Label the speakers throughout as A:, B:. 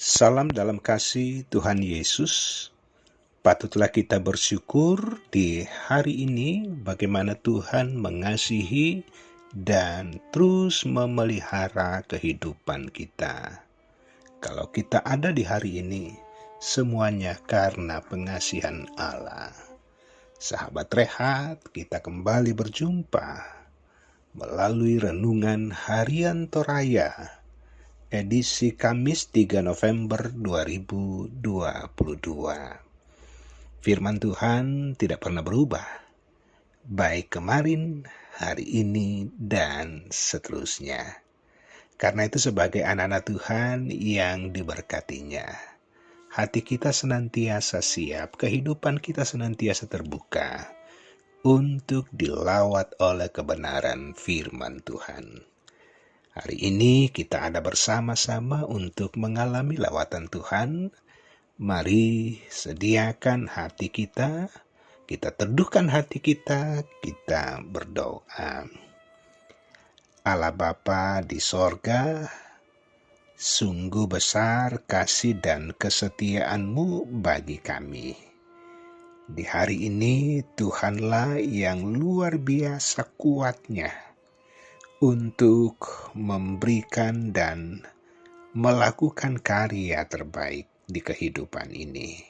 A: Salam dalam kasih Tuhan Yesus. Patutlah kita bersyukur di hari ini bagaimana Tuhan mengasihi dan terus memelihara kehidupan kita. Kalau kita ada di hari ini, semuanya karena pengasihan Allah. Sahabat rehat, kita kembali berjumpa melalui renungan harian Toraya edisi Kamis 3 November 2022. Firman Tuhan tidak pernah berubah, baik kemarin, hari ini, dan seterusnya. Karena itu sebagai anak-anak Tuhan yang diberkatinya, hati kita senantiasa siap, kehidupan kita senantiasa terbuka untuk dilawat oleh kebenaran firman Tuhan. Hari ini kita ada bersama-sama untuk mengalami lawatan Tuhan. Mari sediakan hati kita teduhkan hati kita berdoa. Allah Bapa di sorga, sungguh besar kasih dan kesetiaan-Mu bagi kami. Di hari ini Tuhanlah yang luar biasa kuatnya untuk memberikan dan melakukan karya terbaik di kehidupan ini.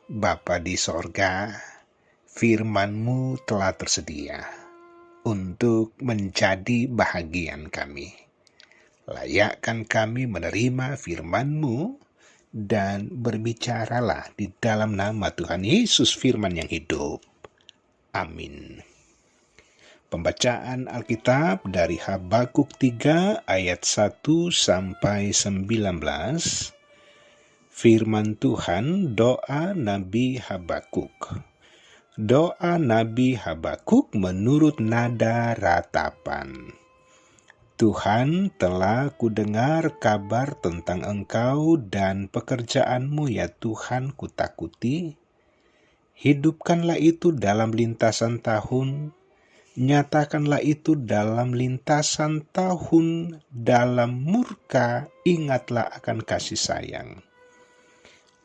A: Bapa di sorga, firman-Mu telah tersedia untuk menjadi bahagian kami. Layakkan kami menerima firman-Mu dan berbicaralah di dalam nama Tuhan Yesus, firman yang hidup. Amin. Pembacaan Alkitab dari Habakuk 3 ayat 1 sampai 19. Firman Tuhan, doa Nabi Habakuk. Doa Nabi Habakuk menurut nada ratapan. Tuhan, telah kudengar kabar tentang Engkau dan pekerjaan-Mu, ya Tuhan, kutakuti. Hidupkanlah itu dalam lintasan tahun, nyatakanlah itu dalam lintasan tahun, dalam murka ingatlah akan kasih sayang.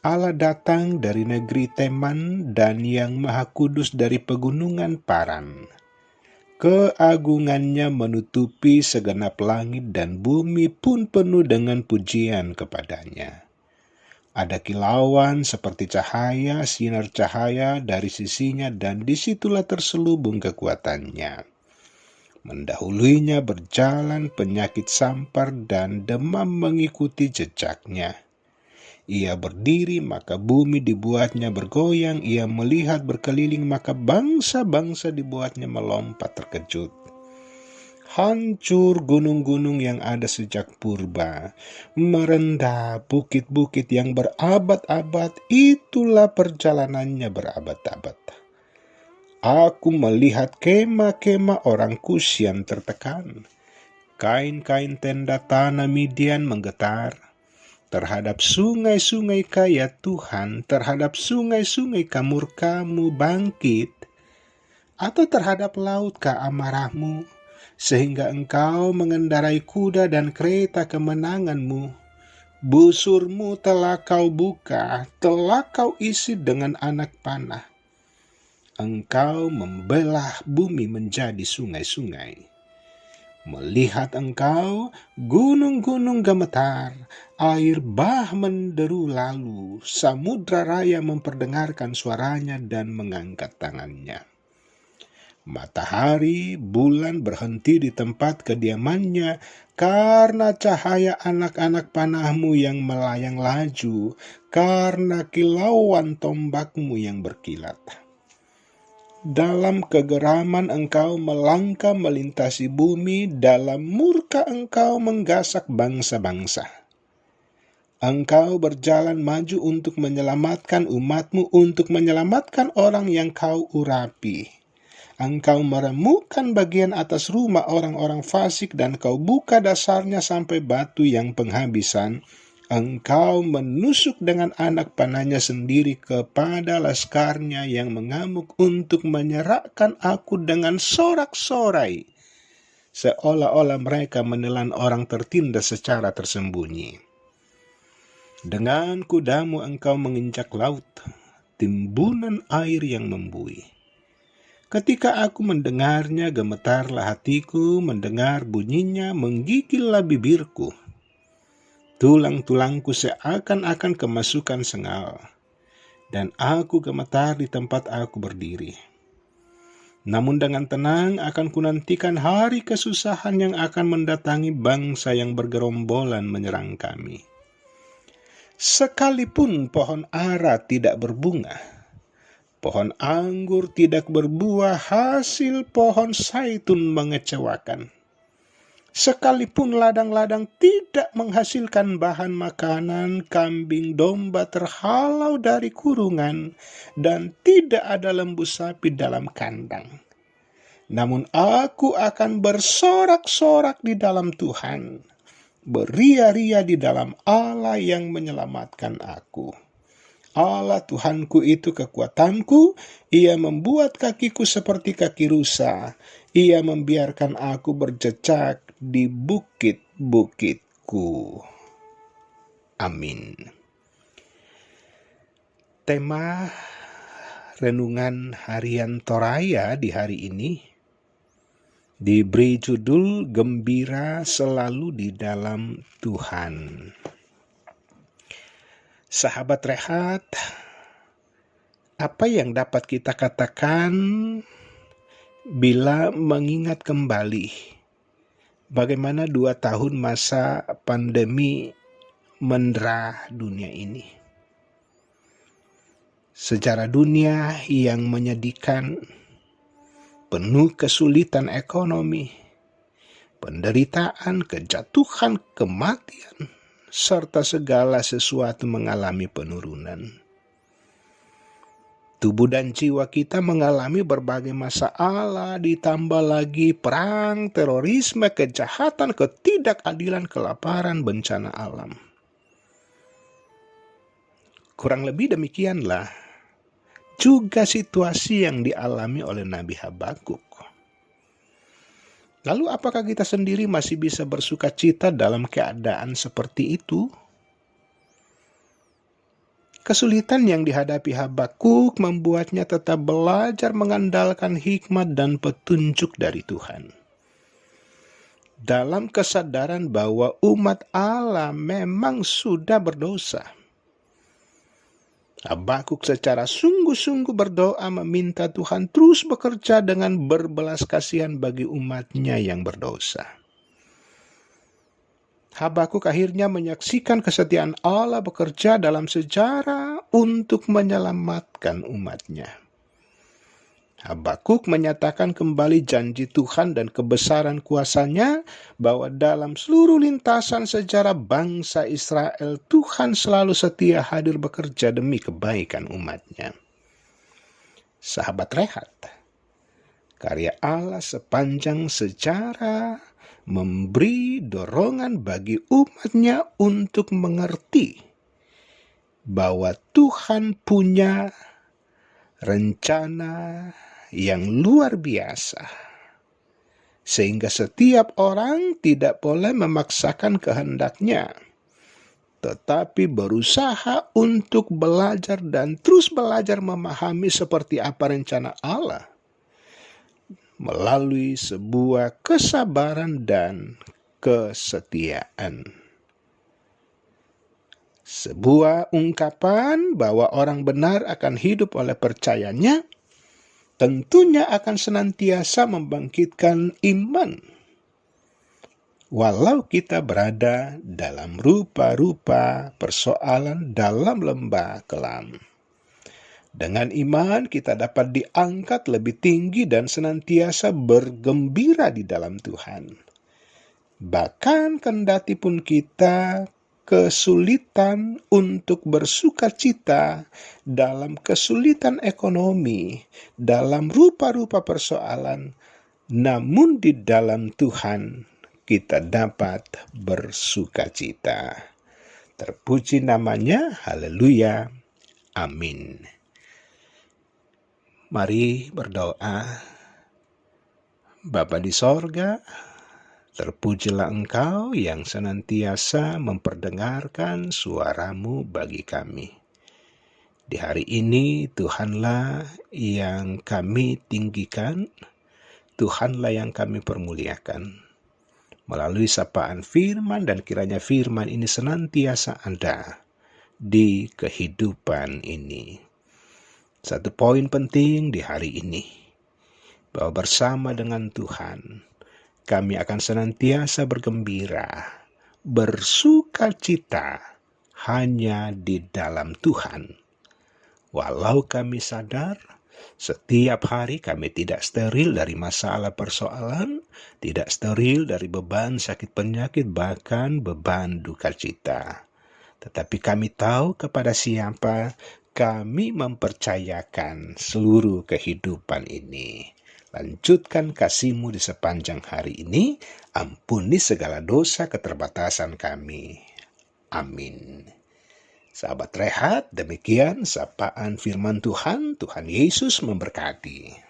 A: Allah datang dari negeri Teman dan Yang Maha Kudus dari pegunungan Paran. Keagungannya menutupi segenap langit dan bumi pun penuh dengan pujian kepadanya. Ada kilauan seperti cahaya, sinar cahaya dari sisinya, dan disitulah terselubung kekuatannya. Mendahuluinya berjalan penyakit sampar dan demam mengikuti jejaknya. Ia berdiri, maka bumi dibuatnya bergoyang. Ia melihat berkeliling, maka bangsa-bangsa dibuatnya melompat terkejut. Hancur gunung-gunung yang ada sejak purba, merendah bukit-bukit yang berabad-abad, itulah perjalanannya berabad-abad. Aku melihat kemah-kemah orang Kus yang tertekan. Kain-kain tenda tanah Midian menggetar. Terhadap sungai-sungai kaya Tuhan, terhadap sungai-sungai murka-Mu bangkit, atau terhadap laut amarah-Mu, sehingga Engkau mengendarai kuda dan kereta kemenangan-Mu. Busur-Mu telah Kau buka, telah Kau isi dengan anak panah. Engkau membelah bumi menjadi sungai-sungai. Melihat Engkau, gunung-gunung gemetar, air bah menderu lalu, samudra raya memperdengarkan suaranya dan mengangkat tangannya. Matahari, bulan berhenti di tempat kediamannya karena cahaya anak-anak panah-Mu yang melayang laju, karena kilauan tombak-Mu yang berkilat. Dalam kegeraman Engkau melangkah melintasi bumi, dalam murka Engkau menggasak bangsa-bangsa. Engkau berjalan maju untuk menyelamatkan umat-Mu, untuk menyelamatkan orang yang Kau urapi. Engkau meremukkan bagian atas rumah orang-orang fasik dan Kau buka dasarnya sampai batu yang penghabisan. Engkau menusuk dengan anak panahnya sendiri kepada laskarnya yang mengamuk untuk menyerahkan aku dengan sorak-sorai, seolah-olah mereka menelan orang tertindas secara tersembunyi. Dengan kudamu engkau menginjak laut, timbunan air yang membuih. Ketika aku mendengarnya, gemetarlah hatiku, mendengar bunyinya, menggigillah bibirku. Tulang-tulangku seakan-akan kemasukan sengal, dan aku gemetar di tempat aku berdiri. Namun dengan tenang akan kunantikan hari kesusahan yang akan mendatangi bangsa yang bergerombolan menyerang kami. Sekalipun pohon ara tidak berbunga, pohon anggur tidak berbuah, hasil pohon zaitun mengecewakan. Sekalipun ladang-ladang tidak menghasilkan bahan makanan, kambing domba terhalau dari kurungan, dan tidak ada lembu sapi dalam kandang. Namun aku akan bersorak-sorak di dalam Tuhan, beria-ria di dalam Allah yang menyelamatkan aku. Allah Tuhanku itu kekuatanku, Ia membuat kakiku seperti kaki rusa, Ia membiarkan aku berjejak di bukit-bukitku. Amin. Tema renungan harian Toraya di hari ini diberi judul Gembira Selalu di Dalam Tuhan. Sahabat Rehat, apa yang dapat kita katakan bila mengingat kembali bagaimana 2 tahun masa pandemi mendera dunia ini? Sejarah dunia yang menyedihkan, penuh kesulitan ekonomi, penderitaan, kejatuhan, kematian, serta segala sesuatu mengalami penurunan. Tubuh dan jiwa kita mengalami berbagai masalah, ditambah lagi perang, terorisme, kejahatan, ketidakadilan, kelaparan, bencana alam. Kurang lebih demikianlah juga situasi yang dialami oleh Nabi Habakuk. Lalu apakah kita sendiri masih bisa bersuka cita dalam keadaan seperti itu? Kesulitan yang dihadapi Habakuk membuatnya tetap belajar mengandalkan hikmat dan petunjuk dari Tuhan. Dalam kesadaran bahwa umat Allah memang sudah berdosa, Habakuk secara sungguh-sungguh berdoa meminta Tuhan terus bekerja dengan berbelas kasihan bagi umatnya yang berdosa. Habakuk akhirnya menyaksikan kesetiaan Allah bekerja dalam sejarah untuk menyelamatkan umatnya. Habakuk menyatakan kembali janji Tuhan dan kebesaran kuasa-Nya bahwa dalam seluruh lintasan sejarah bangsa Israel, Tuhan selalu setia hadir bekerja demi kebaikan umat-Nya. Sahabat Rehat, karya Allah sepanjang sejarah memberi dorongan bagi umat-Nya untuk mengerti bahwa Tuhan punya rencana yang luar biasa, sehingga setiap orang tidak boleh memaksakan kehendak-Nya, tetapi berusaha untuk belajar dan terus belajar memahami seperti apa rencana Allah melalui sebuah kesabaran dan kesetiaan. Sebuah ungkapan bahwa orang benar akan hidup oleh percayanya tentunya akan senantiasa membangkitkan iman. Walau kita berada dalam rupa-rupa persoalan dalam lembah kelam. Dengan iman kita dapat diangkat lebih tinggi dan senantiasa bergembira di dalam Tuhan. Bahkan kendati pun kita kesulitan untuk bersukacita dalam kesulitan ekonomi, dalam rupa-rupa persoalan, namun di dalam Tuhan kita dapat bersukacita. Terpuji namanya, haleluya, amin. Mari berdoa. Bapa di sorga, Terpujilah Engkau yang senantiasa memperdengarkan suara-Mu bagi kami. Di hari ini Tuhanlah yang kami tinggikan, Tuhanlah yang kami permuliakan. Melalui sapaan firman, dan kiranya firman ini senantiasa ada di kehidupan ini. Satu poin penting di hari ini, bahwa bersama dengan Tuhan, kami akan senantiasa bergembira, bersukacita hanya di dalam Tuhan. Walau kami sadar, setiap hari kami tidak steril dari masalah persoalan, tidak steril dari beban sakit penyakit, bahkan beban duka cita. Tetapi kami tahu kepada siapa kami mempercayakan seluruh kehidupan ini. Lanjutkan kasih-Mu di sepanjang hari ini, ampuni segala dosa keterbatasan kami. Amin. Sahabat Rehat, demikian sapaan firman Tuhan. Tuhan Yesus memberkati.